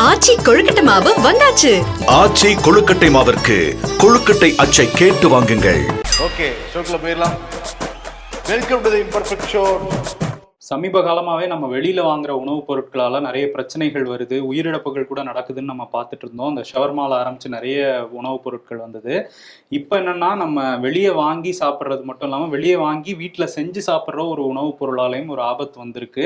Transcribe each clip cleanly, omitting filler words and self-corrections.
ஆச்சி கொழுக்கட்டை மாவு வந்தாச்சு. ஆச்சி கொழுக்கட்டை மாவிற்கு கொழுக்கட்டை அச்சை கேட்டு வாங்குங்கள். ஓகே, ஷோக்குள்ள போயிடலாம். Welcome to the imperfect show. சமீப காலமாகவே நம்ம வெளியில் வாங்குற உணவுப் பொருட்களால் நிறைய பிரச்சனைகள் வருது, உயிரிழப்புகள் கூட நடக்குதுன்னு நம்ம பார்த்துட்டு இருந்தோம். இந்த ஷவர்மாவில் ஆரம்பித்து நிறைய உணவுப் பொருட்கள் வந்தது. இப்போ என்னென்னா, நம்ம வெளியே வாங்கி சாப்பிட்றது மட்டும் இல்லாமல் வெளியே வாங்கி வீட்டில் செஞ்சு சாப்பிட்ற ஒரு உணவுப் பொருளாலையும் ஒரு ஆபத்து வந்திருக்கு.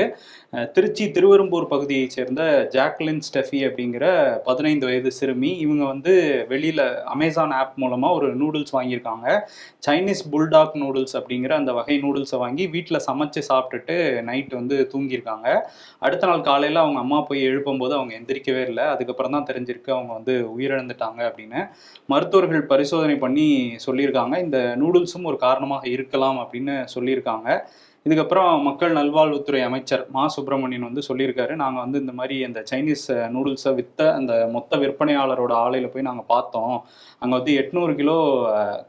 திருச்சி திருவெரும்பூர் பகுதியை சேர்ந்த ஜாக்லின் ஸ்டெஃபி அப்படிங்கிற 15 வயது சிறுமி, இவங்க வந்து வெளியில் அமேசான் ஆப் மூலமாக ஒரு நூடுல்ஸ் வாங்கியிருக்காங்க. சைனீஸ் புல்டாக் நூடுல்ஸ் அப்படிங்கிற அந்த வகை நூடுல்ஸை வாங்கி வீட்டில் சமைச்சு சாப்பிட்டுட்டு நைட்டு வந்து தூங்கியிருக்காங்க. அடுத்த நாள் காலையில் அவங்க அம்மா போய் எழுப்பும்போது அவங்க எந்திரிக்கவே இல்லை. அதுக்கப்புறம் தான் தெரிஞ்சிருக்கு அவங்க வந்து உயிரிழந்துட்டாங்க அப்படின்னு. மருத்துவர்கள் பரிசோதனை பண்ணி சொல்லியிருக்காங்க. இந்த நூடுல்ஸும் ஒரு காரணமாக இருக்கலாம் அப்படின்னு சொல்லியிருக்காங்க. இதுக்கப்புறம் மக்கள் நல்வாழ்வுத்துறை அமைச்சர் மா சுப்பிரமணியன் வந்து சொல்லியிருக்காரு, நாங்கள் வந்து இந்த மாதிரி அந்த சைனீஸ் நூடுல்ஸை விற்ற அந்த மொத்த விற்பனையாளரோட ஆலையில் போய் நாங்கள் பார்த்தோம். அங்கே வந்து 800 கிலோ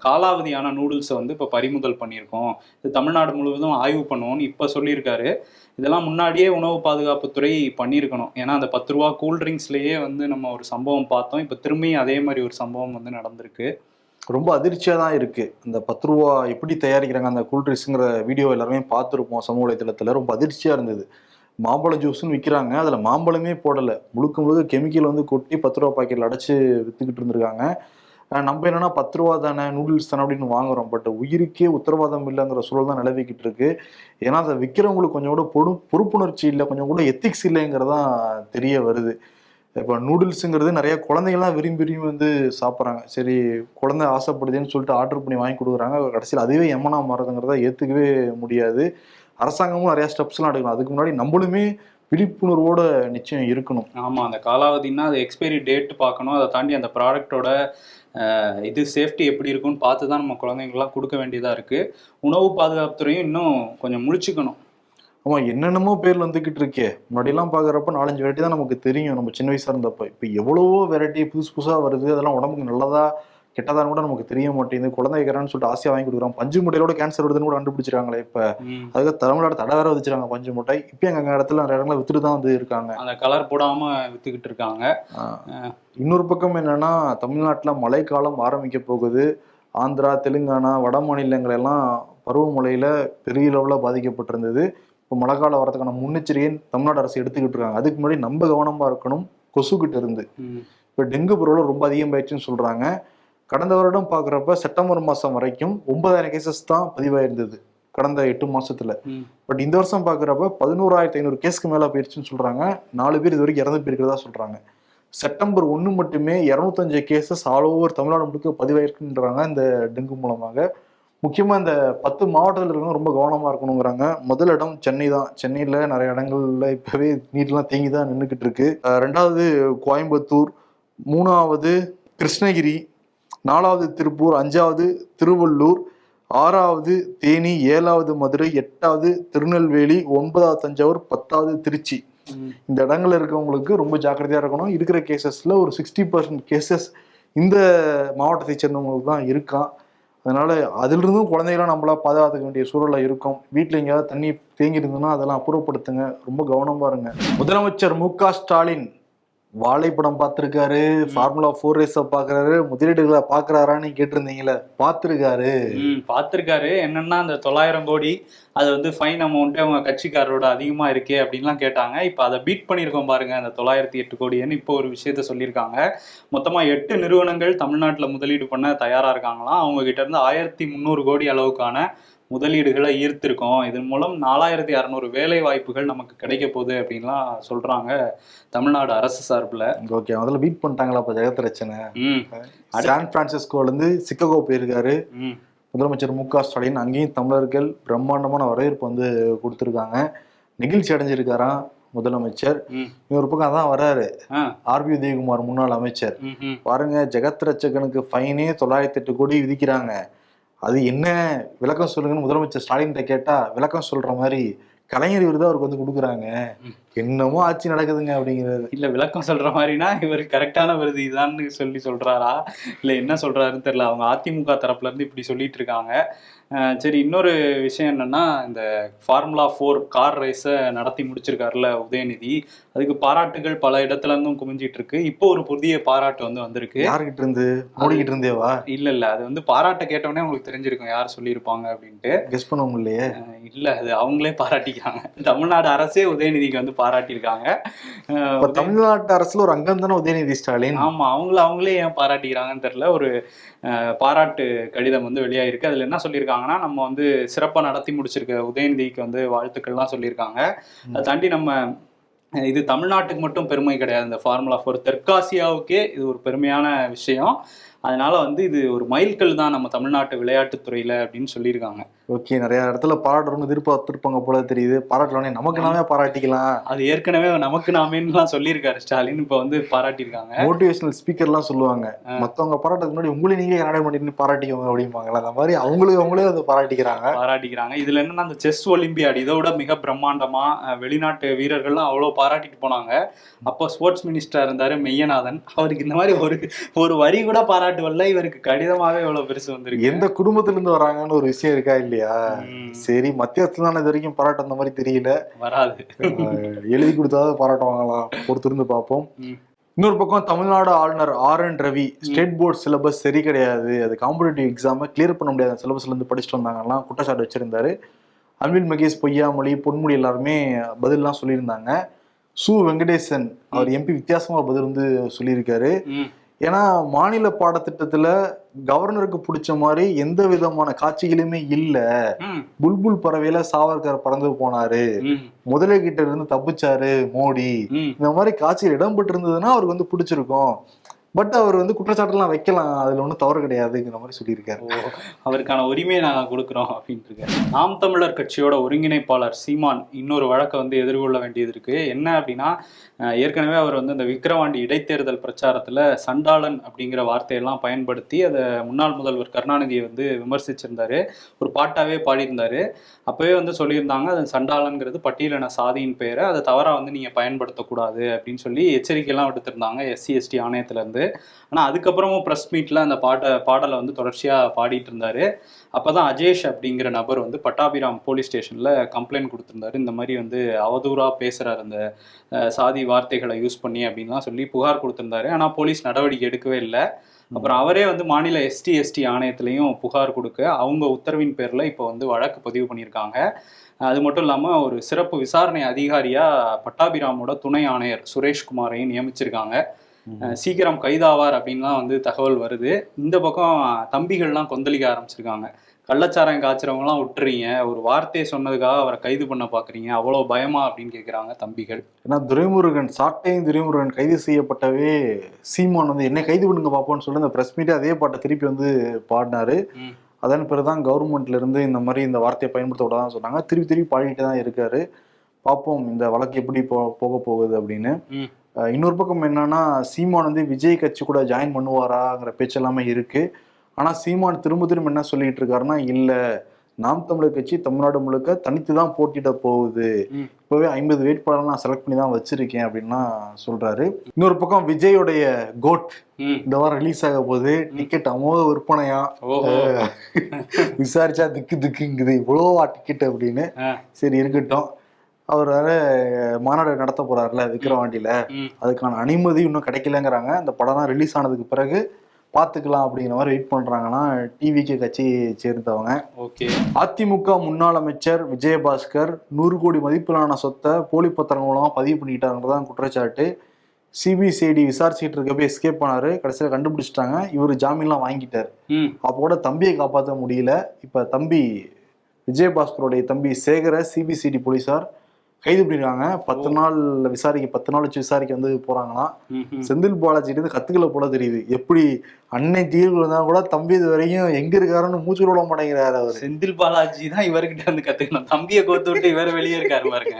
காலாவதியான நூடுல்ஸை வந்து இப்போ பறிமுதல் பண்ணியிருக்கோம். இது தமிழ்நாடு முழுவதும் ஆய்வு பண்ணுவோம்னு இப்போ சொல்லியிருக்காரு. இதெல்லாம் முன்னாடியே உணவு பாதுகாப்புத்துறை பண்ணியிருக்கணும். ஏன்னா அந்த 10 ரூபா கூல்ட்ரிங்க்ஸ்லேயே வந்து நம்ம ஒரு சம்பவம் பார்த்தோம். இப்போ திரும்பியும் அதே மாதிரி ஒரு சம்பவம் வந்து நடந்திருக்கு. ரொம்ப அதிர்ச்சியாக தான் இருக்குது. அந்த 10 ரூபா எப்படி தயாரிக்கிறாங்க அந்த கூல்ட்ரிங்க்ஸுங்கிற வீடியோ எல்லாருமே பார்த்துருப்போம் சமூக வலைத்தளத்தில். ரொம்ப அதிர்ச்சியாக இருந்தது. மாம்பழம் ஜூஸ்ன்னு விற்கிறாங்க, அதில் மாம்பழமே போடலை, முழுக்க முழுக்க கெமிக்கல் வந்து கொட்டி 10 ரூபா பாக்கெட்டில் அடைச்சி விற்றுக்கிட்டு இருந்திருக்காங்க. நம்ம என்னென்னா 10 ரூபா தானே, நூடுல்ஸ் தானே அப்படின்னு வாங்குறோம். பட் உயிருக்கே உத்தரவாதம் இல்லைங்கிற சூழல் தான் நிலவிக்கிட்டு இருக்கு. ஏன்னா அதை விற்கிறவங்களுக்கு கொஞ்சம் கூட பொறுப்புணர்ச்சி இல்லை, கொஞ்சம் கூட எத்திக்ஸ் இல்லைங்கிறதான் தெரிய வருது. இப்போ நூடுல்ஸுங்கிறது நிறைய குழந்தைகள்லாம் விரும்பி வந்து சாப்பிட்றாங்க. சரி, குழந்தை ஆசைப்படுதுன்னு சொல்லிட்டு ஆர்டர் பண்ணி வாங்கி கொடுக்குறாங்க. கடைசியில் அதுவே எமனா மாறுதுங்கிறத ஏற்றுக்கவே முடியாது. அரசாங்கமும் நிறையா ஸ்டெப்ஸ்லாம் எடுக்கணும். அதுக்கு முன்னாடி நம்மளுமே விழிப்புணர்வோட நிச்சயம் இருக்கணும். ஆமாம், அந்த காலாவதினா அது எக்ஸ்பைரி டேட் பார்க்கணும். அதை தாண்டி அந்த ப்ராடக்டோட இது சேஃப்டி எப்படி இருக்குன்னு பார்த்து தான் நம்ம குழந்தைங்கள்லாம் கொடுக்க வேண்டியதாக இருக்குது. உணவு பாதுகாப்புத்துறையும் இன்னும் கொஞ்சம் முழிச்சுக்கணும். ஆமாம், என்னென்னமோ பேர் வந்துக்கிட்டு இருக்கே. முன்னாடியெல்லாம் பார்க்குறப்ப 4-5 வெரைட்டி தான் நமக்கு தெரியும் நம்ம சின்ன வயசாக இருந்தப்போ. இப்போ எவ்வளவோ வெரைட்டி புதுசாக வருது. அதெல்லாம் உடம்புக்கு நல்லதா கெட்டதான்னு கூட நமக்கு தெரிய மாட்டேங்குது. குழந்தை வைக்கிறான்னு சொல்லிட்டு ஆசையாக வாங்கி கொடுக்குறான். பஞ்சு முட்டையோட கேன்சர் வருதுன்னு கூட கண்டுபிடிச்சிருக்காங்களே. இப்போ அதுக்கு தமிழ்நாடு தடை வேற வச்சுருக்காங்க பஞ்சு முட்டை. இப்போ எங்கள் இடத்துல நிறைய இடங்களை வித்துட்டு தான் வந்து இருக்காங்க. அந்த கலர் போடாமல் விற்றுக்கிட்டு இருக்காங்க. இன்னொரு பக்கம் என்னென்னா, தமிழ்நாட்டில் மழைக்காலம் ஆரம்பிக்க போகுது. ஆந்திரா, தெலுங்கானா, வட மாநிலங்களெல்லாம் பருவமழையில் பெரிய அளவில் பாதிக்கப்பட்டிருந்தது. இப்போ மழை காலம் வரதுக்கான முன்னெச்சரிக்கையை தமிழ்நாடு அரசு எடுத்துக்கிட்டு இருக்காங்க. அதுக்கு முன்னாடி நம்ம கவனமாக இருக்கணும் கொசுக்கிட்ட இருந்து. இப்போ டெங்கு பரவல் ரொம்ப அதிகமாயிடுச்சுன்னு சொல்கிறாங்க. கடந்த வருடம் பார்க்குறப்ப செப்டம்பர் மாதம் வரைக்கும் 9000 கேசஸ் தான் பதிவாயிருந்தது கடந்த 8 மாதத்தில். பட் இந்த வருஷம் பார்க்குறப்ப 11,500 கேஸ்க்கு மேலே போயிடுச்சுன்னு சொல்கிறாங்க. 4 பேர் இது வரைக்கும் இறந்து போயிருக்கிறதா சொல்கிறாங்க. செப்டம்பர் 1 மட்டுமே 205 கேசஸ் ஆல் ஓவர் தமிழ்நாடு முழுக்க பதிவாயிருக்குன்றாங்க இந்த டெங்கு மூலமாக. முக்கியமாக இந்த 10 மாவட்டத்தில் இருக்கவங்க ரொம்ப கவனமாக இருக்கணுங்கிறாங்க. முதல் இடம் சென்னை தான். சென்னையில் நிறைய இடங்கள்ல இப்போவே நீர்லாம் தேங்கி தான் நின்றுக்கிட்டு இருக்கு. 2வது கோயம்புத்தூர், 3வது கிருஷ்ணகிரி, 4வது திருப்பூர், 5வது திருவள்ளூர், 6வது தேனி, 7வது மதுரை, 8வது திருநெல்வேலி, 9வது தஞ்சாவூர், 10வது திருச்சி. இந்த இடங்கள்ல இருக்கவங்களுக்கு ரொம்ப ஜாக்கிரதையாக இருக்கணும். இருக்கிற கேசஸ்ல ஒரு 60% கேசஸ் இந்த மாவட்டத்தை சேர்ந்தவங்களுக்கு தான் இருக்கான். அதனால அதிலிருந்தும் குழந்தைகளாம் நம்மளா பாதுகாத்துக்க வேண்டிய சூழல்ல இருக்கும். வீட்டில் எங்கேயாவது தண்ணி தேங்கி இருந்ததுன்னா அதெல்லாம் அப்புறப்படுத்துங்க. ரொம்ப கவனமா இருங்க. முதலமைச்சர் மு.க. ஸ்டாலின் வாழைப்படம் பார்த்திருக்காரு, ஃபார்முலா 4 ரேஸை பாக்குறாரு, முதலீடுகளை பாக்குறாரான்னு கேட்டிருந்தீங்களே, பார்த்திருக்காரு. என்னன்னா அந்த 900 கோடி அது வந்து ஃபைன் அமௌண்ட் அவங்க கட்சிக்காரரோட அதிகமா இருக்கே அப்படின்லாம் கேட்டாங்க. இப்போ அதை பீட் பண்ணியிருக்கோம் பாருங்க, அந்த 908 கோடின்னு இப்போ ஒரு விஷயத்த சொல்லியிருக்காங்க. மொத்தமா 8 நிறுவனங்கள் தமிழ்நாட்டில் முதலீடு பண்ண தயாரா இருக்காங்களாம். அவங்க கிட்ட இருந்து 1300 கோடி அளவுக்கான முதலீடுகளை ஈர்த்திருக்கோம். இதன் மூலம் 4600 வேலை வாய்ப்புகள் நமக்கு கிடைக்க போகுது அப்படின்லாம் சொல்றாங்க தமிழ்நாடு அரசு சார்பில். ஓகே, அதில் பீட் பண்ணிட்டாங்களா இப்போ ஜெகத்ரட்சனை? சான் பிரான்சிஸ்கோல இருந்து சிக்காகோ போயிருக்காரு முதலமைச்சர் மு.க. ஸ்டாலின். அங்கேயும் தமிழர்கள் பிரம்மாண்டமான வரவேற்பு வந்து கொடுத்துருக்காங்க. நெகிழ்ச்சி அடைஞ்சிருக்காராம் முதலமைச்சர். இன்னொரு பக்கம் அதான் வர்றாரு ஆர்.பி. உதயகுமார் முன்னாள் அமைச்சர். பாருங்க, ஜெகத்ரட்சகனுக்கு ஃபைனே 908 கோடி விதிக்கிறாங்க. அது என்ன விளக்கம் சொல்லுங்கன்னு முதலமைச்சர் ஸ்டாலின் கேட்டா விளக்கம் சொல்ற மாதிரி கலைஞர் விருது அவருக்கு வந்து கொடுக்குறாங்க. என்னமோ ஆட்சி நடக்குதுங்க அப்படிங்கிறது. இல்ல விளக்கம் சொல்ற மாதிரினா இவர் கரெக்டான விருது இதான்னு சொல்லி சொல்றாரா இல்ல என்ன சொல்றாருன்னு தெரியல. அவங்க அதிமுக தரப்புல இருந்து இப்படி சொல்லிட்டு இருக்காங்க. சரி, இன்னொரு விஷயம் என்னன்னா, இந்த ஃபார்முலா 4 கார் ரேஸை நடத்தி முடிச்சிருக்காருல உதயநிதி, அதுக்கு பாராட்டுகள் பல இடத்துல இருந்தும் குமிஞ்சிட்டு இருக்கு. இப்போ ஒரு புதிய பாராட்டு வந்திருக்கு. யாருகிட்ட இருந்து? மோடிக்கிட்ட இருந்தேவா? இல்ல அது பாராட்ட கேட்டவொடனே உங்களுக்கு தெரிஞ்சிருக்கும் யார் சொல்லியிருப்பாங்க அப்படின்ட்டு. கெஸ் பண்ண முடியலையே. இல்ல அது அவங்களே பாராட்டிக்கிறாங்க. தமிழ்நாடு அரசே உதயநிதிக்கு பாராட்டியிருக்காங்க. தமிழ்நாட்டு அரசுல ஒரு அங்கம் தானே உதயநிதி ஸ்டாலின். ஆமா, அவங்களே ஏன் பாராட்டிக்கிறாங்கன்னு தெரியல. ஒரு பாராட்டு கடிதம் வெளியாயிருக்கு. அதுல என்ன சொல்லியிருக்காங்கன்னா, நம்ம சிறப்பா நடத்தி முடிச்சிருக்க உதயநிதிக்கு வாழ்த்துக்கள்லாம் சொல்லியிருக்காங்க. அதை தாண்டி நம்ம இது தமிழ்நாட்டுக்கு மட்டும் பெருமை கிடையாது. இந்த ஃபார்முலா 4 தெற்காசியாவுக்கே இது ஒரு பெருமையான விஷயம். அதனால இது ஒரு மைல்கல் தான் நம்ம தமிழ்நாட்டு விளையாட்டுத்துறையில அப்படின்னு சொல்லியிருக்காங்க. ஓகே, நிறைய இடத்துல பாராட்டுறவங்க எதிர்பார்த்திருப்பாங்க போல தெரியுது. பாராட்டலானே நமக்கு நாமே பாராட்டிக்கலாம். அது ஏற்கனவே நமக்கு நாமேன்னு சொல்லியிருக்காரு ஸ்டாலின். இப்ப பாராட்டியிருக்காங்க. மோட்டிவேஷனல் ஸ்பீக்கர்லாம் சொல்லுவாங்க, மத்தவங்க பாராட்டுறதுக்கு முன்னாடி உங்களை நீங்களே கனடா பண்ணி பாராட்டிக்கோங்க அப்படிம்பாங்களா. அந்த மாதிரி அவங்களே பாராட்டிக்கிறாங்க. இதுல என்னன்னா, அந்த செஸ் ஒலிம்பியாட் இதோட மிக பிரம்மாண்டமா வெளிநாட்டு வீரர்கள்லாம் அவ்வளவு பாராட்டிட்டு போனாங்க. அப்போ ஸ்போர்ட்ஸ் மினிஸ்டரா இருந்தாரு மெய்யநாதன். அவருக்கு இந்த மாதிரி ஒரு வரி கூட பாராட்டு வரல. இவருக்கு கடிதமாவே எவ்வளவு பெருசு வந்திருக்கு. எந்த குடும்பத்துல இருந்து வராங்கன்னு ஒரு விஷயம் இருக்கா இல்லையா? சரி, மத்தியத்துல தானே இது வரைக்கும் பாராட்டு அந்த மாதிரி தெரியல. வராது, எழுதி கொடுத்தாவது பாராட்டுவாங்களாம். பொறுத்திருந்து பார்ப்போம். இன்னொரு பக்கம் தமிழ்நாடு ஆளுநர் RN Ravi state board syllabus சரி கிடையாது, அது காம்படிட்டிவ் எக்ஸாமை கிளியர் பண்ண முடியாத சிலபஸ்ல இருந்து படிச்சுட்டு வந்தாங்கலாம் குற்றச்சாட்டு வச்சிருந்தாரு. அன்பில் மகேஷ், பொய்யாமொழி, பொன்முடி எல்லாருமே பதில்லாம் சொல்லியிருந்தாங்க. சு வெங்கடேசன் அவர் MP வித்தியாசமா பதில் சொல்லியிருக்காரு. ஏன்னா மாநில பாடத்திட்டத்துல கவர்னருக்கு பிடிச்ச மாதிரி எந்த விதமான காட்சிகளுமே இல்ல. புல்புல் பறவையில சாவர்கர் பறந்து போனாரு, முதலீட்ட இருந்து தப்பிச்சாரு மோடி, இந்த மாதிரி காட்சிகள் இடம்பெற்று இருந்ததுன்னா அவருக்கு பிடிச்சிருக்கும். பட் அவர் குற்றச்சாட்டுலாம் வைக்கலாம், அதுல ஒன்றும் தவறு கிடையாதுங்கிற மாதிரி சொல்லியிருக்காரு. அவருக்கான உரிமையை நாங்கள் கொடுக்குறோம் அப்படின்ட்டு இருக்காரு. நாம் தமிழர் கட்சியோட ஒருங்கிணைப்பாளர் சீமான் இன்னொரு வழக்கை எதிர்கொள்ள வேண்டியது இருக்கு. என்ன அப்படின்னா, ஏற்கனவே அவர் இந்த விக்கிரவாண்டி இடைத்தேர்தல் பிரச்சாரத்துல சண்டாளன் அப்படிங்கிற வார்த்தையெல்லாம் பயன்படுத்தி அதை முன்னாள் முதல்வர் கருணாநிதியை விமர்சிச்சிருந்தாரு. ஒரு பாட்டாவே பாடியிருந்தாரு. அப்பவே சொல்லியிருந்தாங்க, அது சண்டாளன்கிறது பட்டியலின சாதியின் பெயரை, அதை தவறா நீங்க பயன்படுத்தக்கூடாது அப்படின்னு சொல்லி எச்சரிக்கையெல்லாம் விடுத்திருந்தாங்க SC/ST ஆணையத்துல இருந்து. ஆனா அதுக்கப்புறமும் பிரஸ் மீட்ல அந்த பாடலை தொடர்ச்சியா பாடிட்டு இருந்தாரு. அப்பதான் அஜேஷ் அப்படிங்கிற நபர் பட்டாபிராம் போலீஸ் ஸ்டேஷன்ல கம்ப்ளைண்ட் கொடுத்திருந்தாரு. இந்த மாதிரி அவதூறா பேசுறாரு, அந்த சாதி வார்த்தைகளை யூஸ் பண்ணி அப்படின்லாம் சொல்லி புகார் கொடுத்திருந்தாரு. ஆனா போலீஸ் நடவடிக்கை எடுக்கவே இல்லை. அப்புறம் அவரே மாநில ST/ST ஆணையத்திலையும் புகார் கொடுக்க அவங்க உத்தரவின் பேர்ல இப்போ வழக்கு பதிவு பண்ணியிருக்காங்க. அது மட்டும் இல்லாம ஒரு சிறப்பு விசாரணை அதிகாரியா பட்டாபிராமோட துணை ஆணையர் சுரேஷ்குமாரையும் நியமிச்சிருக்காங்க. சீக்கிரம் கைதாவார் அப்படின்லாம் தகவல் வருது. இந்த பக்கம் தம்பிகள்லாம் கொந்தளிக்க ஆரம்பிச்சிருக்காங்க. கள்ளச்சாராயம் காய்ச்சறவங்கலாம் விட்டுறீங்க, ஒரு வார்த்தையை சொன்னதுக்காக அவரை கைது பண்ண பாக்குறீங்க, அவ்வளவு பயமா அப்படின்னு கேட்கிறாங்க தம்பிகள். ஏன்னா துரைமுருகன், சாட்டையும் துரைமுருகன் கைது செய்யப்பட்டவே சீமான் என்ன கைது பண்ணுங்க பாப்போன்னு சொல்லி அந்த பிரஸ் மீட்டே அதே பாட்டை திருப்பி பாடினாரு. அதன் பிறகுதான் கவர்மெண்ட்ல இருந்து இந்த மாதிரி இந்த வார்த்தையை பயன்படுத்த விடாதான் சொன்னாங்க. திருப்பி பாடிட்டு தான் இருக்காரு. பார்ப்போம் இந்த வழக்கு எப்படி போக போகுது அப்படின்னு. இன்னொரு பக்கம் என்னன்னா, சீமான் விஜய் கட்சி கூட ஜாயின் பண்ணுவாராங்கிற பேச்சு எல்லாமே இருக்கு. ஆனா சீமான் திரும்ப என்ன சொல்லிட்டு இருக்காருன்னா, இல்ல நாம் தமிழர் கட்சி தமிழ்நாடு முழுக்க தனித்து தான் போட்டியிட போகுது, இப்பவே 50 வேட்பாளர் நான் செலக்ட் பண்ணி தான் வச்சிருக்கேன் அப்படின்னா சொல்றாரு. இன்னொரு பக்கம் விஜயோடைய கோட் இந்த வாரம் ரிலீஸ் ஆக போகுது. டிக்கெட் அமோக விற்பனையா, விசாரிச்சா திக்குங்குது இவ்வளோவா டிக்கெட் அப்படின்னு. சரி இருக்கட்டும், அவர் மாநாடு நடத்த போறாருல விக்கிரவாண்டியில, அதுக்கான அனுமதி இன்னும் கிடைக்கலங்கிறாங்க. அந்த படம் ரிலீஸ் ஆனதுக்கு பிறகு பாத்துக்கலாம் அப்படிங்கிற மாதிரி வெயிட் பண்றாங்கன்னா டிவிகே கட்சியை சேர்ந்தவங்க. அதிமுக முன்னாள் அமைச்சர் விஜயபாஸ்கர் 100 கோடி மதிப்பிலான சொத்தை போலி பத்திரம் மூலமா பதிவு பண்ணிட்டாங்கன்றதான் குற்றச்சாட்டு. CBCID விசாரிச்சுட்டு இருக்கப்ப எஸ்கேப் பண்ணாரு, கடைசியில கண்டுபிடிச்சிட்டாங்க. இவர் ஜாமீன்லாம் வாங்கிட்டாரு. அப்போட தம்பியை காப்பாற்ற முடியல. இப்ப தம்பி விஜயபாஸ்கருடைய தம்பி சேகரை CBCID போலீசார் கைது பண்ணிருக்காங்க. 10 நாள் விசாரிக்க, 10 நாள் வச்சு விசாரிக்க போறாங்களாம். செந்தில் பாலாஜிட்டு இருந்து கத்துக்கல போல தெரியுது. எப்படி அன்னை தீர்வு இருந்தா கூட தம்பி இது வரைக்கும் எங்க இருக்காருன்னு மூச்சு விட மாட்டேங்கிறாரு. அவர் செந்தில் பாலாஜி தான் இவர்கிட்ட கத்துக்கணும். தம்பியை கோத்து விட்டு இவர் வெளியே இருக்காரு பாருங்க.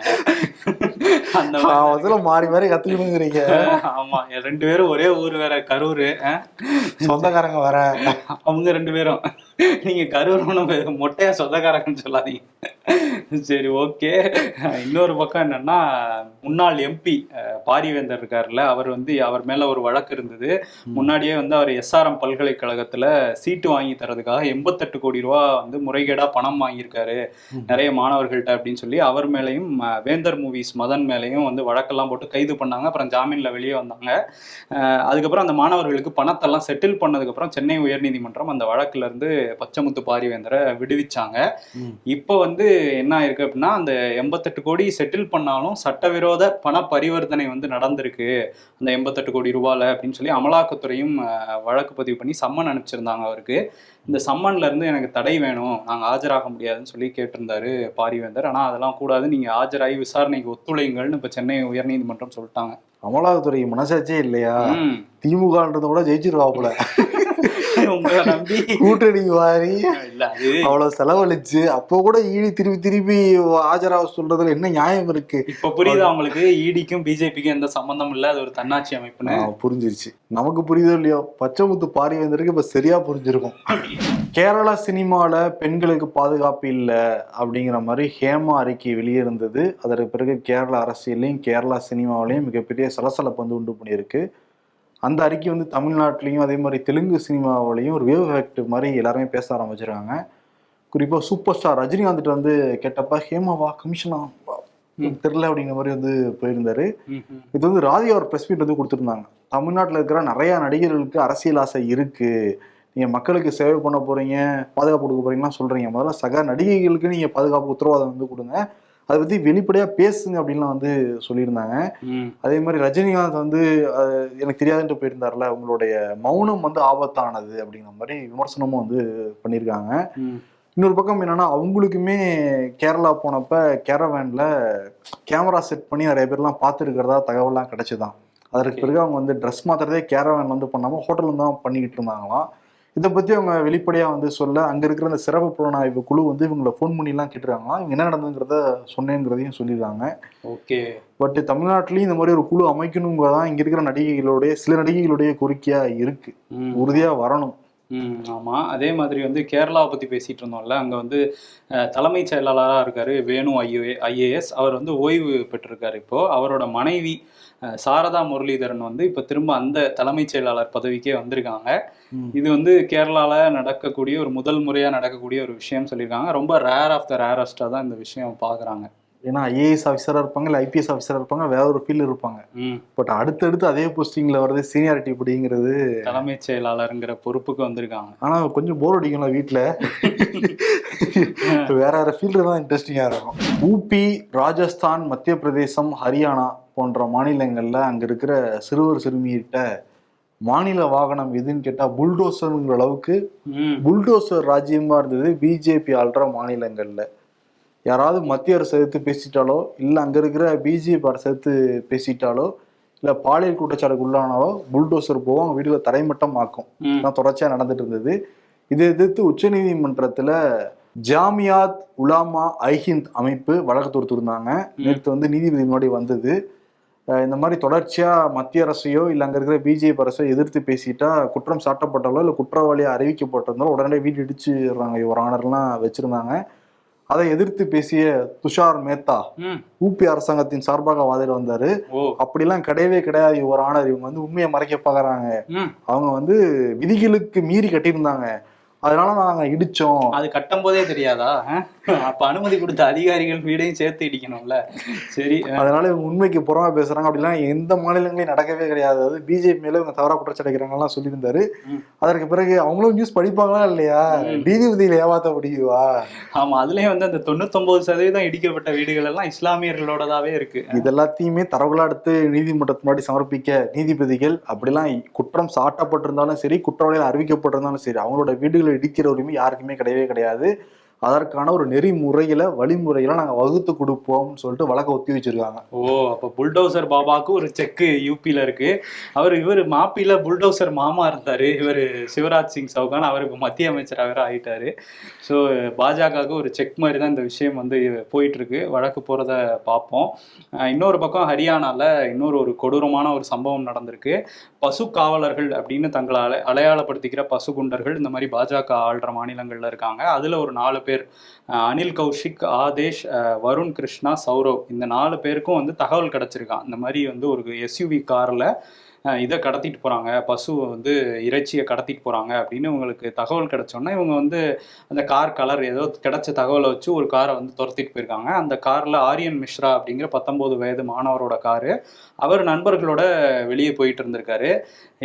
அந்த அவசரம் மாறி மாறி கத்துக்கணுங்கிறீங்க. ஆமா, 2 பேரும் ஒரே ஊர் வேற, கரூர். சொந்தக்காரங்க வர அவங்க 2 பேரும். நீங்க கரூர் மொட்டையா சொந்தக்காரங்கன்னு சொல்லாதீங்க. சரி, ஓகே. இன்னொரு பக்கம் என்னன்னா, முன்னாள் எம்பி பாரிவேந்தர் இருக்காருல்ல, அவர் மேல ஒரு வழக்கு இருந்தது. முன்னாடியே அவர் எஸ்ஆர்எம் பல்கலைக்கழகத்துல சீட்டு வாங்கி தரதுக்காக 88 கோடி ரூபா முறைகேடா பணம் வாங்கியிருக்காரு நிறைய மாணவர்கள்ட்ட அப்படின்னு சொல்லி அவர் மேலையும் வேந்தர் மூவிஸ் மதன் மேலையும் வழக்கெல்லாம் போட்டு கைது பண்ணாங்க. அப்புறம் ஜாமீன்ல வெளியே வந்தாங்க. அதுக்கப்புறம் அந்த மாணவர்களுக்கு பணத்தெல்லாம் செட்டில் பண்ணதுக்கு அப்புறம் சென்னை உயர்நீதிமன்றம் அந்த வழக்குல இருந்து பச்சமுத்து பாரிவேந்தரை விடுவிச்சாங்க. இப்போ என்ன ஆயிருக்கு அப்படின்னா, அந்த 88 கோடி செட்டில் பண்ணாலும் சட்டவிரோத பண பரிவர்த்தனை நடந்திருக்கு அந்த 88 கோடி ரூபாயில அப்படின்னு சொல்லி அமலாக்கத்துறையும் வழக்கு பதிவு பண்ணி சம்மன் அனுப்பிச்சிருந்தாங்க அவருக்கு. இந்த சம்மன்ல இருந்து எனக்கு தடை வேணும், நாங்க ஆஜராக முடியாதுன்னு சொல்லி கேட்டிருந்தாரு பாரிவேந்தர். ஆனா அதெல்லாம் கூடாது, நீங்க ஆஜராகி விசாரணைக்கு ஒத்துழைங்கள்னு இப்ப சென்னை உயர்நீதிமன்றம் சொல்லிட்டாங்க. அமலாக்கத்துறை மனசாச்சே இல்லையா? திமுகன்றத கூட ஜெயிச்சிருவாப்புல. உங்களை நம்பி கூட்டணி வாரி அவ்வளவு செலவழிச்சு அப்போ கூட ஈடி திருப்பி ஆஜராக சொல்றதுல என்ன நியாயம் இருக்கு? இப்ப புரியுது அவங்களுக்கு ஈடிக்கும் பிஜேபிக்கும் எந்த சம்பந்தம் இல்ல, அது ஒரு தன்னாட்சி அமைப்புன்னு புரிஞ்சிருச்சு. நமக்கு புரியுதோ இல்லையோ, பச்சமுத்து பாரிவேந்தருக்கு இப்ப சரியா புரிஞ்சிருக்கும். கேரளா சினிமால பெண்களுக்கு பாதுகாப்பு இல்லை அப்படிங்கிற மாதிரி ஹேமா அறிக்கை வெளியே இருந்தது. அதற்கு பிறகு கேரளா அரசியலையும் கேரளா சினிமாவிலையும் மிகப்பெரிய சலசலப்பு உண்டு பண்ணியிருக்கு. அந்த அறிக்கை தமிழ்நாட்டிலையும் அதே மாதிரி தெலுங்கு சினிமாவிலையும் ஒரு வேவ் எஃபெக்ட் மாதிரி எல்லாருமே பேச ஆரம்பிச்சிருக்காங்க. குறிப்பா சூப்பர் ஸ்டார் ரஜினிகாந்த் கேட்டப்ப ஹேமாவா கமிஷனா தெரியல அப்படிங்கிற மாதிரி போயிருந்தாரு. இது ராதிகா ஒரு பிரஸ் மீட் கொடுத்துருந்தாங்க. தமிழ்நாட்டில் இருக்கிற நிறைய நடிகர்களுக்கு அரசியல் ஆசை இருக்கு, நீங்க மக்களுக்கு சேவை பண்ண போறீங்க, பாதுகாப்பு கொடுக்க போறீங்கன்னா சொல்றீங்க, முதல்ல சக நடிகைகளுக்கு நீங்க பாதுகாப்பு உத்தரவாதம் கொடுங்க, அதை பத்தி வெளிப்படையா பேசுங்க அப்படின்லாம் சொல்லியிருந்தாங்க. அதே மாதிரி ரஜினிகாந்த் எனக்கு தெரியாதுன்ட்டு போயிருந்தாருல, உங்களுடைய மௌனம் ஆபத்தானது அப்படிங்கிற மாதிரி விமர்சனமும் பண்ணியிருக்காங்க. இன்னொரு பக்கம் என்னன்னா, அவங்களுக்குமே கேரளா போனப்ப கேரவேன்ல கேமரா செட் பண்ணி நிறைய பேர்லாம் பார்த்துருக்கிறதா தகவல்லாம் கிடைச்சுதான். அதற்கு பிறகு அவங்க ட்ரெஸ் மாத்திரதே கேரவேன் பண்ணாம ஹோட்டல் தான் பண்ணிக்கிட்டு இருந்தாங்களாம். இதை பத்தி அவங்க வெளிப்படையா சொல்ல, அங்க இருக்கிற அந்த சிறப்பு புலனாய்வு குழு இவங்களை போன் பண்ணி எல்லாம் கேட்டுருக்காங்களாம். இவங்க என்ன நடந்ததுங்கிறத சொன்னேங்கிறதையும் சொல்லியிருக்காங்க. ஓகே. பட் தமிழ்நாட்டிலையும் இந்த மாதிரி ஒரு குழு அமைக்கணுங்கிறதான் இங்க இருக்கிற சில நடிகைகளுடைய கோரிக்கையா இருக்கு. உறுதியா வரணும். ஆமா. அதே மாதிரி கேரளாவை பத்தி பேசிட்டு இருந்தோம்ல, அங்க தலைமைச் செயலாளராக இருக்காரு வேணு ஐஏஎஸ். அவர் ஓய்வு பெற்றிருக்காரு. இப்போ அவரோட மனைவி சாரதா முரளிதரன் இப்ப திரும்ப அந்த தலைமைச் செயலாளர் பதவிக்கே வந்திருக்காங்க. இது கேரளால நடக்கக்கூடிய ஒரு முதல் முறையா நடக்கக்கூடிய ஒரு விஷயம் சொல்லியிருக்காங்க. ரொம்ப ரேர் ஆஃப் த ரேரஸ்டா தான் இந்த விஷயம் பாக்குறாங்க. ஏன்னா ஐஏஎஸ் ஆஃபீஸரா இருப்பாங்க, இல்லை ஐபிஎஸ் ஆஃபீஸரா இருப்பாங்க, வேற ஒரு ஃபீல்டு இருப்பாங்க. பட் அடுத்தடுத்து அதே போஸ்டிங்ல வருது சீனியாரிட்டி அப்படிங்கிறது. தலைமைச் செயலாளருங்கிற பொறுப்புக்கு வந்திருக்காங்க. ஆனா கொஞ்சம் போர் அடிக்கணும் வீட்டுல. வேற வேற ஃபீல்டு தான் இன்ட்ரெஸ்டிங்கா இருக்கும். ஊபி, ராஜஸ்தான், மத்திய பிரதேசம், ஹரியானா போன்ற மாநிலங்கள்ல அங்க இருக்கிற சிறுவர் சிறுமியிட்ட மாநில வாகனம் எதுன்னு கேட்டா புல்டோசர்ங்கிற அளவுக்கு புல்டோசர் ராஜ்யமா இருந்தது பிஜேபி ஆள்ற மாநிலங்கள்ல. யாராவது மத்திய அரசு எடுத்து பேசிட்டாலோ, இல்லை அங்கே இருக்கிற பிஜேபி அரசு எடுத்து பேசிட்டாலோ, இல்லை பாலியல் குற்றச்சாட்டுக்கு உள்ளானாலோ புல்டோசர் போவோம், அவங்க வீடுகளை தரைமட்டம் ஆக்கும். தான் தொடர்ச்சியாக நடந்துட்டு இருந்தது. இதை எதிர்த்து உச்சநீதிமன்றத்தில் ஜாமியாத் உலாமா ஐஹிந்த் அமைப்பு வழக்கு தொடுத்திருந்தாங்க. நேற்று நீதிபதி முன்னாடி வந்தது. இந்த மாதிரி தொடர்ச்சியாக மத்திய அரசையோ இல்லை அங்கே இருக்கிற பிஜேபி அரசோ எதிர்த்து பேசிட்டா குற்றம் சாட்டப்பட்டாலோ இல்லை குற்றவாளியாக அறிவிக்கப்பட்டிருந்தாலோ உடனே வீடு இடிச்சுடுறாங்க, ஒரு ஆனர்லாம் வச்சிருந்தாங்க. அதை எதிர்த்து பேசிய துஷார் மேத்தா ஊபி அரசாங்கத்தின் சார்பாக வாதிட வந்தாரு. அப்படிலாம் கிடையவே கிடையாது ஒரு ஆனர், இவங்க உண்மையை மறைக்க பாக்குறாங்க, அவங்க விதிகளுக்கு மீறி கட்டியிருந்தாங்க, அதனால நாங்க இடிச்சோம். அது கட்டும் போதே தெரியாதா? அப்ப அனுமதி கொடுத்த அதிகாரிகள் வீடையும் சேர்த்து இடிக்கணும்ல. சரி, அதனால இவங்க உண்மைக்கு புறமா பேசுறாங்க. அப்படிலாம் எந்த மாநிலங்களையும் நடக்கவே கிடையாது. அதாவது பிஜேபி மேல இவங்க தவறா குற்றச்சாட்டுக்கிறாங்கலாம் சொல்லியிருந்தாரு. அதற்கு பிறகு அவங்களும் நியூஸ் படிப்பாங்களா இல்லையா? நீதிபதியில ஏமாத்த முடியுவா? ஆமா, அதுலயும் அந்த 99% இடிக்கப்பட்ட வீடுகள் எல்லாம் இஸ்லாமியர்களோடதாவே இருக்கு. இதெல்லாத்தையுமே தரவுகளா எடுத்து நீதிமன்றத்து முன்னாடி சமர்ப்பிக்க நீதிபதிகள் அப்படிலாம் குற்றம் சாட்டப்பட்டிருந்தாலும் சரி, குற்றவாளிகள் அறிவிக்கப்பட்டிருந்தாலும் சரி, அவங்களோட வீடுகளை இடிக்கிற உரிமை யாருக்குமே கிடையவே கிடையாது. அதற்கான ஒரு நெறிமுறையில வழிமுறைகளை நாங்க வகுத்து கொடுப்போம்னு சொல்லிட்டு வழக்க ஒத்தி வச்சிருக்காங்க. ஓ, அப்ப புல்டோசர் பாபாவுக்கு ஒரு செக்கு யூபியில இருக்கு. இவர் மாப்பில புல்டோசர் மாமா இருந்தாரு. இவர் சிவராஜ் சிங் சௌகான் அவருக்கு மத்திய அமைச்சராக ஆயிட்டாரு. ஸோ பாஜகவுக்கு ஒரு செக் மாதிரி தான் இந்த விஷயம் வந்து போயிட்டு இருக்கு. வழக்கு போறத பார்ப்போம். இன்னொரு பக்கம் ஹரியானால ஒரு கொடூரமான ஒரு சம்பவம் நடந்திருக்கு. பசு காவலர்கள் அப்படின்னு தங்களை அடையாளப்படுத்திக்கிற பசு குண்டர்கள் இந்த மாதிரி பாஜக ஆள்ற மாநிலங்கள்ல இருக்காங்க. அதுல ஒரு 4 பேர், அனில் கௌஷிக், ஆதேஷ், வருண் கிருஷ்ணா, சௌரவ், இந்த 4 பேருக்கும் வந்து தகவல் கிடைச்சிருக்கான். இந்த மாதிரி வந்து ஒரு எஸ்யூவி கார்ல இதை கடத்திட்டு போறாங்க, பசுவை வந்து இறைச்சியை கடத்திட்டு போறாங்க அப்படின்னு இவங்களுக்கு தகவல் கிடைச்சோன்னா இவங்க வந்து அந்த கார் கலர் ஏதோ கிடைச்ச தகவலை வச்சு ஒரு காரை வந்து துரத்திட்டு போயிருக்காங்க. அந்த கார்ல ஆரியன் மிஸ்ரா அப்படிங்கிற 19 வயது மாணவரோட காரு. அவர் நண்பர்களோட வெளியே போயிட்டு இருந்திருக்காரு.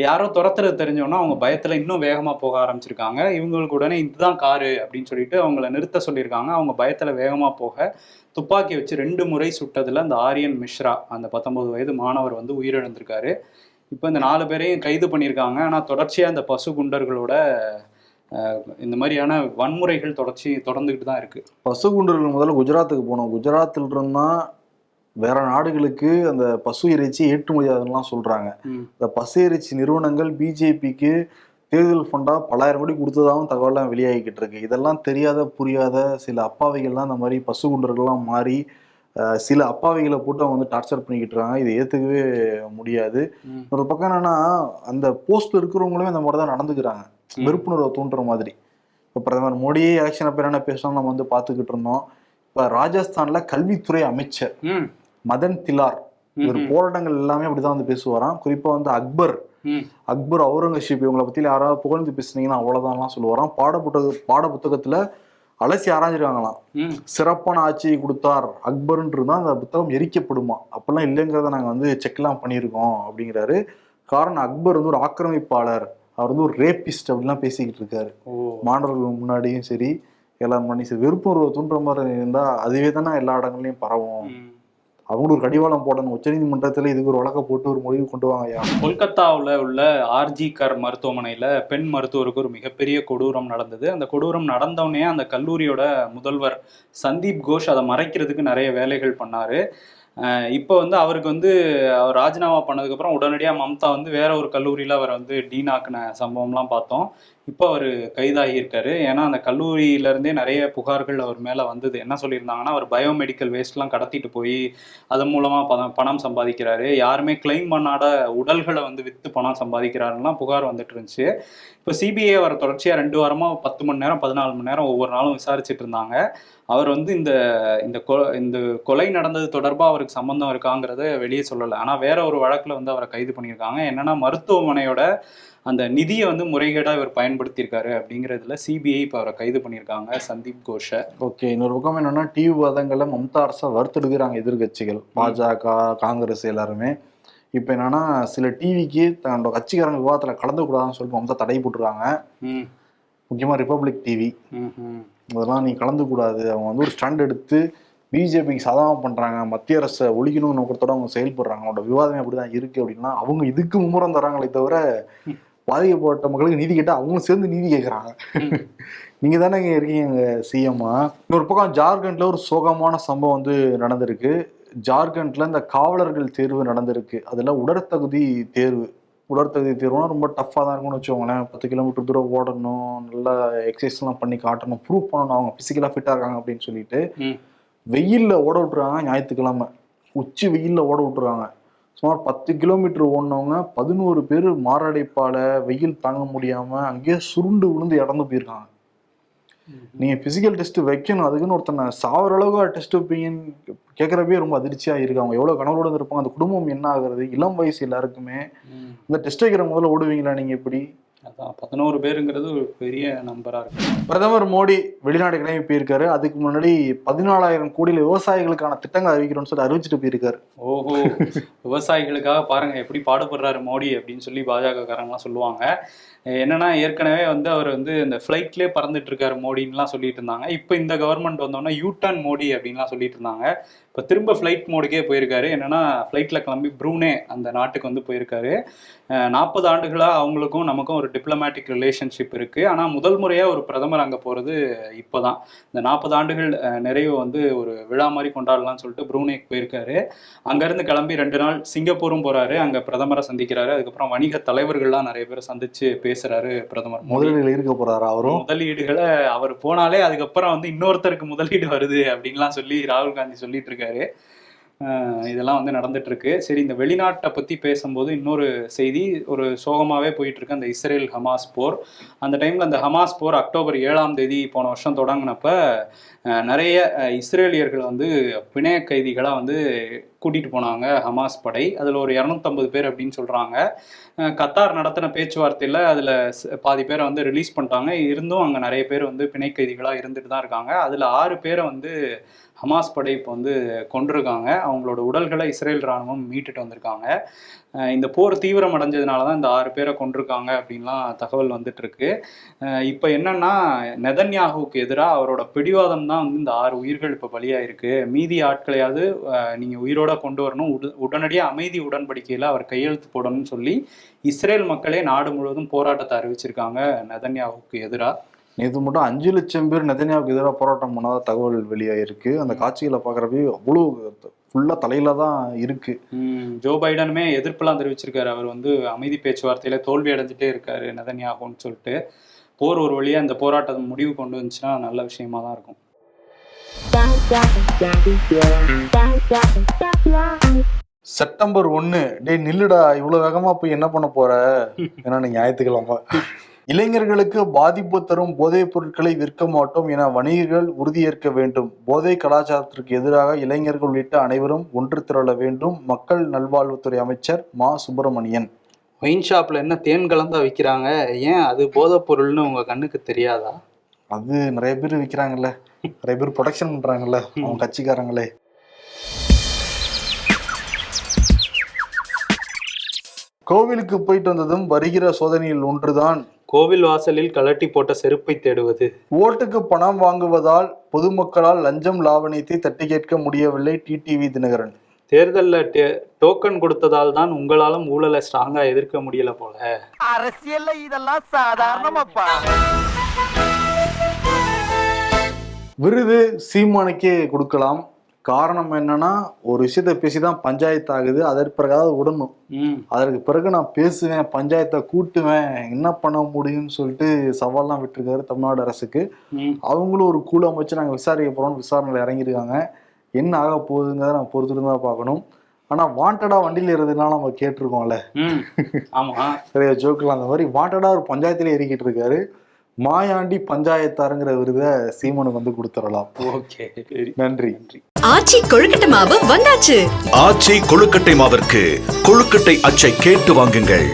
யாரோ துரத்துறது தெரிஞ்சோன்னா அவங்க பயத்துல இன்னும் வேகமா போக ஆரம்பிச்சிருக்காங்க. இவங்களுக்கு உடனே இதுதான் காரு அப்படின்னு சொல்லிட்டு அவங்கள நிறுத்த சொல்லியிருக்காங்க. அவங்க பயத்துல வேகமா போக துப்பாக்கி வச்சு 2 முறை சுட்டதுல அந்த ஆரியன் மிஸ்ரா, அந்த 19 வயது மாணவர் வந்து உயிரிழந்திருக்காரு. இப்போ இந்த 4 பேரையும் கைது பண்ணியிருக்காங்க. ஆனால் தொடர்ச்சியாக இந்த பசு குண்டர்களோட இந்த மாதிரியான வன்முறைகள் தொடர்ந்துகிட்டு தான் இருக்கு. பசு குண்டர்கள் முதல்ல குஜராத்துக்கு போனோம். குஜராத்தில் இருந்தா வேற நாடுகளுக்கு அந்த பசு இறைச்சி ஏற்றுமதி ஆகுதுலாம் சொல்றாங்க. இந்த பசு இறைச்சி நிறுவனங்கள் பிஜேபிக்கு தேர்தல் ஃபண்டா பல்லாயிரம் கோடி கொடுத்ததாகவும் தகவலாம் வெளியாகிக்கிட்டு இருக்கு. இதெல்லாம் தெரியாத புரியாத சில அப்பாவிகள்லாம் இந்த மாதிரி பசு குண்டர்கள்லாம் மாறி சில அப்பாவிகளை போட்டு அவங்க வந்து டார்ச்சர் பண்ணிக்கிட்டு இருக்காங்க. இதை ஏற்றுக்கவே முடியாது. ஒரு பக்கம் என்னன்னா, அந்த போஸ்ட்ல இருக்கிறவங்களுமே அந்த மாதிரி தான் நடந்துக்கிறாங்க, வெறுப்புணர்வை தூண்டுற மாதிரி. இப்போ பிரதமர் மோடியே எலெக்ஷன் அப்போ என்ன பேசணும் நம்ம வந்து பார்த்துக்கிட்டு இருந்தோம். இப்போ ராஜஸ்தான்ல கல்வித்துறை அமைச்சர் மதன் திலார், இவர் போராட்டங்கள் எல்லாமே அப்படிதான் வந்து பேசுவாராம். குறிப்பா வந்து அக்பர் அவுரங்கசீப் இவங்களை பத்தி யாராவது புகழ்ந்து பேசுனீங்கன்னா அவ்வளவுதான் சொல்லுவாராம். பாட புத்தகத்துல அலசி ஆராய்ஞ்சிருக்காங்களாம். சிறப்பான ஆட்சியை கொடுத்தார் அக்பர்ன்றது தான் அந்த புத்தகம் எரிக்கப்படுமா. அப்பெல்லாம் இல்லைங்கிறத நாங்க வந்து செக்லாம் பண்ணியிருக்கோம் அப்படிங்கிறாரு. காரணம் அக்பர் வந்து ஒரு ஆக்கிரமிப்பாளர், அவர் வந்து ஒரு ரேபிஸ்ட் அப்படிலாம் பேசிக்கிட்டு இருக்காரு. மாணவர்கள் முன்னாடியும் சரி எல்லாரும் பண்ணி சரி வெறுப்புணர்வை தூண்டுற மாதிரி இருந்தா அதுவே தானே எல்லா இடங்கள்லயும் பரவும். அவங்களுக்கு ஒரு கடிவாளம் போடணும். உச்சநீதிமன்றத்துல இதுக்கு ஒரு வழக்க போட்டு ஒரு முடிவு கொண்டு வாங்க. கொல்கத்தாவில் உள்ள ஆர்ஜி கர் மருத்துவமனையில பெண் மருத்துவருக்கு ஒரு மிகப்பெரிய கொடூரம் நடந்தது. அந்த கொடூரம் நடந்தவுடனே அந்த கல்லூரியோட முதல்வர் சந்தீப் கோஷ் அதை மறைக்கிறதுக்கு நிறைய வேலைகள் பண்ணாரு. இப்போ வந்து அவருக்கு வந்து அவர் ராஜினாமா பண்ணதுக்கப்புறம் உடனடியாக மம்தா வந்து வேற ஒரு கல்லூரியில் அவரை வந்து டீனாக்குன சம்பவம்லாம் பார்த்தோம். இப்போ அவர் கைதாகியிருக்காரு. ஏன்னா அந்த கல்லூரியிலேருந்தே நிறைய புகார்கள் அவர் மேலே வந்தது. என்ன சொல்லியிருந்தாங்கன்னா, அவர் பயோமெடிக்கல் வேஸ்ட்லாம் கடத்திட்டு போய் அதன் மூலமாக பணம் சம்பாதிக்கிறாரு, யாருமே கிளைம் பண்ணாத உடல்களை வந்து விற்று பணம் சம்பாதிக்கிறாருலாம் புகார் வந்துட்டு இருந்துச்சு. இப்போ சிபிஐ அவரை தொடர்ச்சியாக 2 வாரமாக 10 மணி நேரம் 14 மணி நேரம் ஒவ்வொரு நாளும் விசாரிச்சுட்டு இருந்தாங்க. அவர் வந்து இந்த கொலை நடந்தது தொடர்பாக அவருக்கு சம்பந்தம் இருக்காங்கிறத வெளியே சொல்லலை. ஆனால் வேற ஒரு வழக்கில் வந்து அவரை கைது பண்ணியிருக்காங்க. என்னன்னா, மருத்துவமனையோட அந்த நிதியை வந்து முறைகேடாக இவர் பயன்படுத்தியிருக்காரு அப்படிங்கிறதுல சிபிஐ இப்போ அவரை கைது பண்ணியிருக்காங்க, சந்தீப் கோஷை. ஓகே, இன்னொரு பக்கம் என்னன்னா, டிவி வாதங்களை மம்தா அரசை வறுத்தெடுக்கிறாங்க எதிர்கட்சிகள், பாஜக, காங்கிரஸ் எல்லாருமே. இப்போ என்னன்னா, சில டிவிக்கு தன்னோட கட்சிக்காரங்க விவாதத்தில் கலந்துக்கூடாதுன்னு சொல்லிட்டு மம்தா தடை போட்டுருக்காங்க. முக்கியமாக ரிப்பப்ளிக் டிவி, அதெல்லாம் நீ கலந்துக்கூடாது. அவங்க வந்து ஒரு ஸ்டாண்ட் எடுத்து பிஜேபிக்கு சாதகமாக பண்ணுறாங்க, மத்திய அரசை ஒழிக்கணும்னு நோக்கத்தோட அவங்க செயல்படுறாங்க, அவங்களோட விவாதமே அப்படிதான் இருக்கு அப்படின்னா அவங்க இதுக்கு மும்முரம் தராங்களே தவிர பாதிக்கப்பட்ட மக்களுக்கு நீதி கேட்டால் அவங்களும் சேர்ந்து நீதி கேட்குறாங்க. நீங்க தானே இங்கே இருக்கீங்க எங்க சிஎம்மா. இன்னொரு பக்கம் ஜார்க்கண்ட்ல ஒரு சோகமான சம்பவம் வந்து நடந்திருக்கு. ஜார்க்கண்ட்ல இந்த காவலர்கள் தேர்வு நடந்திருக்கு. அதில் உடற்தகுதி தேர்வுனா ரொம்ப டஃப்பாக தான் இருக்கும்னு வச்சுக்கோங்களேன். 10 கிலோமீட்டர் தூரம் ஓடணும், நல்லா எக்ஸசைஸ்லாம் பண்ணி காட்டணும், ப்ரூவ் பண்ணணும் அவங்க ஃபிசிக்கலாக ஃபிட்டாக இருக்காங்க அப்படின்னு சொல்லிட்டு வெயிலில் ஓட விட்டுறாங்க. ஞாயிற்றுக்கிழமை உச்சி வெயிலில் ஓட விட்டுறாங்க. சுமார் 10 கிலோமீட்டர் ஓடினவங்க 11 பேர் மாரடைப்பால வெயில் தாங்க முடியாம அங்கேயே சுருண்டு விழுந்து இறந்து போயிருக்காங்க. நீங்க பிசிக்கல் டெஸ்ட் வைக்கணும், அதுக்குன்னு ஒருத்தனை சாவர அளவுக்கு டெஸ்ட் வைப்பீங்கன்னு கேட்கறப்பே ரொம்ப அதிர்ச்சியா இருக்கு. அவங்க எவ்வளவு கனவோடு இருப்பாங்க, அந்த குடும்பம் என்ன ஆகுறது, இளம் வயசு எல்லாருக்குமே. இந்த டெஸ்ட் வைக்கிற முதல்ல ஓடுவீங்களா நீங்க? எப்படி அதான் 11 பேருங்கிறது ஒரு பெரிய நம்பரா இருக்கு. பிரதமர் மோடி வெளிநாடு கிளம்பி போயிருக்காரு. அதுக்கு முன்னாடி 14,000 கோடியில விவசாயிகளுக்கான திட்டங்கள் அறிவிக்கிறோம்னு சொல்லி அறிவிச்சுட்டு போயிருக்காரு. ஓஹோ, விவசாயிகளுக்காக பாருங்க எப்படி பாடுபடுறாரு மோடி அப்படின்னு சொல்லி பாஜக காரங்களாம் சொல்லுவாங்க. என்னன்னா, ஏற்கனவே வந்து அவர் வந்து இந்த ஃப்ளைட்லேயே பறந்துட்டு இருக்காரு மோடின்லாம் சொல்லிட்டு இருந்தாங்க. இப்போ இந்த கவர்மெண்ட் வந்தோன்னா யூ டர்ன் மோடி அப்படின்லாம் சொல்லிட்டு இருந்தாங்க. இப்போ திரும்ப ஃப்ளைட் மோடுக்கே போயிருக்காரு. என்னன்னா ஃப்ளைட்டில் கிளம்பி ப்ரூனே அந்த நாட்டுக்கு வந்து போயிருக்காரு. 40 ஆண்டுகளாக அவங்களுக்கும் நமக்கும் ஒரு டிப்ளமேட்டிக் ரிலேஷன்ஷிப் இருக்குது. ஆனால் முதல் முறையாக ஒரு பிரதமர் அங்கே போகிறது இப்போ தான். இந்த 40 ஆண்டுகள் நிறைவு வந்து ஒரு விழா மாதிரி கொண்டாடலாம்னு சொல்லிட்டு ப்ரூனேக்கு போயிருக்காரு. அங்கேருந்து கிளம்பி 2 நாள் சிங்கப்பூரும் போகிறாரு. அங்கே பிரதமரை சந்திக்கிறாரு. அதுக்கப்புறம் வணிக தலைவர்கள்லாம் நிறைய பேர் சந்திச்சு பேசுகிறாரு பிரதமர். முதலீடுகள் இருக்க போகிறாரு அவரும். முதலீடுகளை அவர் போனாலே அதுக்கப்புறம் வந்து இன்னொருத்தருக்கு முதலீடு வருது அப்படின்லாம் சொல்லி ராகுல் காந்தி சொல்லிட்டு இருக்காரு. இதெல்லாம் வந்து நடந்துட்டு இருக்கு. சரி, இந்த வெளிநாட்டை பற்றி பேசும்போது இன்னொரு செய்தி ஒரு சோகமாகவே போயிட்டு இருக்கு. அந்த இஸ்ரேல் ஹமாஸ் போர். அந்த டைமில் அந்த ஹமாஸ் போர் அக்டோபர் 7ஆம் தேதி போன வருஷம் தொடங்கினப்ப நிறைய இஸ்ரேலியர்கள் வந்து பிணைய கைதிகளாக வந்து கூட்டிகிட்டு போனாங்க ஹமாஸ் படை. அதில் ஒரு 250 பேர் அப்படின்னு சொல்கிறாங்க. கத்தார் நடத்தின பேச்சுவார்த்தையில் அதில் பாதி பேரை வந்து ரிலீஸ் பண்ணிட்டாங்க. இருந்தும் அங்கே நிறைய பேர் வந்து பிணை கைதிகளாக இருந்துட்டு தான் இருக்காங்க. அதில் 6 பேரை வந்து ஹமாஸ் படை இப்போ வந்து கொண்டிருக்காங்க. அவங்களோட உடல்களை இஸ்ரேல் இராணுவம் மீட்டுட்டு வந்திருக்காங்க. இந்த போர் தீவிரம் அடைஞ்சதுனால தான் இந்த 6 பேரை கொண்டிருக்காங்க அப்படின்லாம் தகவல் வந்துட்டு இருக்கு. இப்போ என்னன்னா, நெதன்யாகுவுக்கு எதிராக அவரோட பிடிவாதம் தான் வந்து இந்த 6 உயிர்கள் இப்போ பலியாயிருக்கு. மீதி ஆட்களையாவது நீங்கள் உயிரோட கொண்டு வரணும், உடனடியாக அமைதி உடன்படிக்கையில் அவர் கையெழுத்து போடணும்னு சொல்லி இஸ்ரேல் மக்களே நாடு முழுவதும் போராட்டத்தை அறிவிச்சிருக்காங்க நெதன்யாகுவுக்கு எதிராக. நேற்று மட்டும் 5 லட்சம் பேர் நெதன்யாவுக்கு எதிராக போராட்டம் பண்ணாத தகவல் வெளியாயிருக்கு. அந்த காட்சிகளை பார்க்குறப்பே அவ்வளோ ஃபுல்லாக தலையில தான் இருக்கு. ஜோ பைடனுமே எதிர்ப்புலாம் தெரிவிச்சிருக்காரு. அவர் வந்து அமைதி பேச்சுவார்த்தையில தோல்வி அடைஞ்சிட்டே இருக்காரு நெதன்யாகுன்னு சொல்லிட்டு. போர் ஒரு வழியா இந்த போராட்டம் முடிவு கொண்டு வந்துச்சுன்னா நல்ல விஷயமா தான் இருக்கும். செப்டம்பர் 1 டே நில்லுடா, இவ்வளவு வேகமா போய் என்ன பண்ண போற? ஏன்னா நீங்க ஞாயிற்றுக்கிழமை. இளைஞர்களுக்கு பாதிப்பு தரும் போதைப் பொருட்களை விற்க மாட்டோம் என வணிகர்கள் உறுதியேற்க வேண்டும். போதை கலாச்சாரத்திற்கு எதிராக இளைஞர்கள் உள்ளிட்ட அனைவரும் ஒன்று திரள வேண்டும். மக்கள் நல்வாழ்வுத்துறை அமைச்சர் மா சுப்பிரமணியன். ஒயின் ஷாப்ல என்ன தேன் கலந்தா விற்கிறாங்க, ஏன் அது போதைப் பொருள்னு உங்க கண்ணுக்கு தெரியாதா? அது நிறைய பேர் விற்கிறாங்கல்ல, நிறைய பேர் ப்ரொடக்ஷன் பண்றாங்கல்ல அவங்க கட்சிக்காரங்களே. கோவிலுக்கு போயிட்டு வந்ததும் வருகிற சோதனையில் ஒன்றுதான் கோவில் வாசலில் கலட்டி போட்ட செருப்பை தேடுவது. ஓட்டுக்கு பணம் வாங்குவதால் பொதுமக்களால் லஞ்சம் லாவணியத்தை தட்டி கேட்க முடியவில்லை. டிடிவி தினகரன். தேர்தலில் டோக்கன் கொடுத்ததால் தான் உங்களாலும் ஊழலை ஸ்ட்ராங்கா எதிர்க்க முடியல போல. அரசியல்ல இதெல்லாம் சாதாரணமாப்பா. விருது சீமானுக்கே கொடுக்கலாம். காரணம் என்னன்னா, ஒரு விஷயத்த பேசிதான் பஞ்சாயத்து ஆகுது, அதற்கு பிறகாவது விடணும். அதற்கு பிறகு நான் பேசுவேன், பஞ்சாயத்தை கூட்டுவேன், என்ன பண்ண முடியும்னு சொல்லிட்டு சவால்லாம் விட்டுருக்காரு தமிழ்நாடு அரசுக்கு. அவங்களும் ஒரு குழு அமைச்சு நாங்கள் விசாரிக்க போறோம், விசாரணையில் இறங்கியிருக்காங்க. என்ன ஆக போகுதுங்கிறத நம்ம பொறுத்துட்டு தான் பார்க்கணும். ஆனா வாண்டடா வண்டியில ஏறதுனால நம்ம கேட்டிருக்கோம்ல, சரியா ஜோக்கலாம். அந்த மாதிரி வாண்டடா ஒரு பஞ்சாயத்துல ஏறிக்கிட்டு இருக்காரு. மாயாண்டி பஞ்சாயத்தாருங்கிற விருதை சீமனுக்கு வந்து கொடுத்துடலாம். ஓகே, நன்றி. ஆச்சி கொழுக்கட்டை மாவு வந்தாச்சு. ஆச்சி கொழுக்கட்டை மாவிற்கு கொழுக்கட்டை அச்சை கேட்டு வாங்குங்கள்.